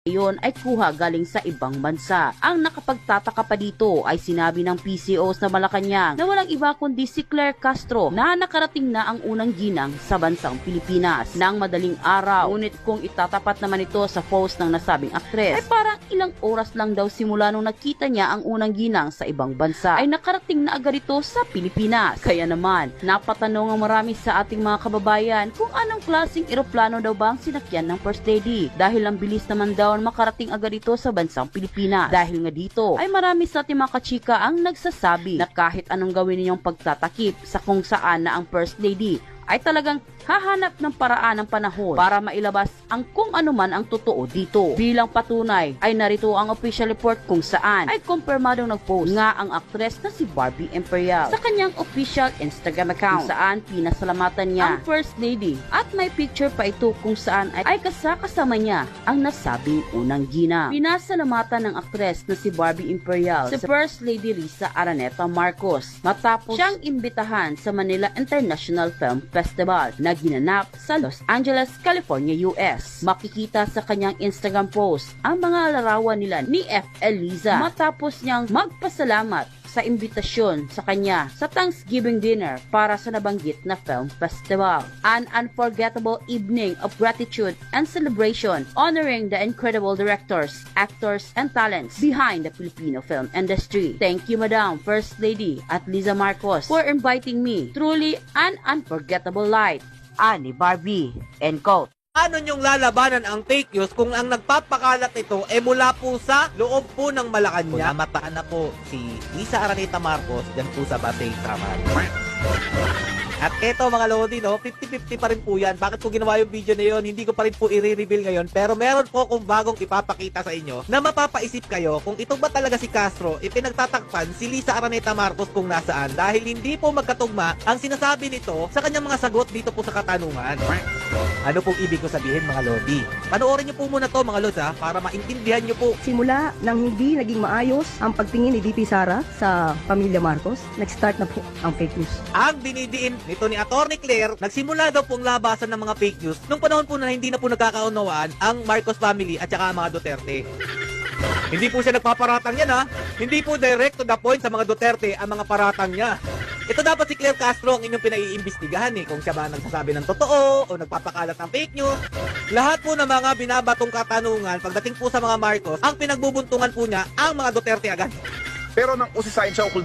Iyon ay kuha galing sa ibang bansa. Ang nakapagtataka pa dito ay sinabi ng PCOs na Malacanang na walang iba kundi si Claire Castro na nakarating na ang unang ginang sa bansang Pilipinas ng madaling araw. Ngunit kung itatapat naman ito sa post ng nasabing aktres, ay parang ilang oras lang daw simula nung nakita niya ang unang ginang sa ibang bansa ay nakarating na agad ito sa Pilipinas. Kaya naman, napatanong ang marami sa ating mga kababayan kung anong klaseng eroplano daw ba ang sinakyan ng First Lady dahil ang bilis naman daw makarating agad ito sa bansang Pilipinas. Dahil nga dito ay marami sa ating mga kachika ang nagsasabi na kahit anong gawin ninyong pagtatakip sa kung saan na ang First Lady ay talagang hahanap ng paraan ng panahon para mailabas ang kung ano man ang totoo dito. Bilang patunay ay narito ang official report kung saan ay kumpirmadong nag-post nga ang aktres na si Barbie Imperial sa kanyang official Instagram account kung saan pinasalamatan niya ang First Lady at may picture pa ito kung saan ay kasama niya ang nasabing unang ginang. Pinasalamatan ng aktres na si Barbie Imperial si First Lady Risa Araneta Marcos matapos siyang imbitahan sa Manila International Film Festival na ginanap sa Los Angeles, California, US. Makikita sa kanyang Instagram post ang mga larawan nila ni FL Liza matapos niyang magpasalamat sa imbitasyon sa kanya sa Thanksgiving dinner para sa nabanggit na film festival. An unforgettable evening of gratitude and celebration honoring the incredible directors, actors, and talents behind the Filipino film industry. Thank you, Madam First Lady at Liza Marcos for inviting me. Truly an unforgettable night. Ani Barbie. End quote. Ano niyong lalabanan ang fake news kung ang nagpapakalat nito ay mula po sa loob po ng Malacanang? Namataan na po si Lisa Araneta Marcos dyan po sa Pasay Samar. At eto mga lodi, no, 50-50 pa rin po yan. Bakit po ginawa yung video na yun? Hindi ko pa rin po i-reveal ngayon. Pero meron po kung bagong ipapakita sa inyo na mapapaisip kayo kung ito ba talaga si Castro ipinagtatakpan si Lisa Araneta Marcos kung nasaan. Dahil hindi po magkatugma ang sinasabi nito sa kanyang mga sagot dito po sa katanungan. Ano pong ibig ko sabihin mga lodi? Panoorin niyo po muna to mga lods ha, para maintindihan niyo po. Simula nang hindi naging maayos ang pagtingin ni DP Sara sa pamilya Marcos, nag-start na po ang fake news. Ang dinidiin nito ni Atty. Claire, nagsimula daw pong labasan ng mga fake news nung panahon po na hindi na po nagkakaunawaan ang Marcos family at saka ang mga Duterte. Hindi po siya nagpaparatang yan ha. Hindi po direct to the point sa mga Duterte ang mga paratang niya. Ito dapat si Claire Castro ang inyong pinaiimbestigahan kung siya ba nagsasabi ng totoo o nagpapakalat ng fake news. Lahat po ng mga binabatong katanungan pagdating po sa mga Marcos, ang pinagbubuntungan po niya ang mga Duterte agad. Pero nang usisain siya ukol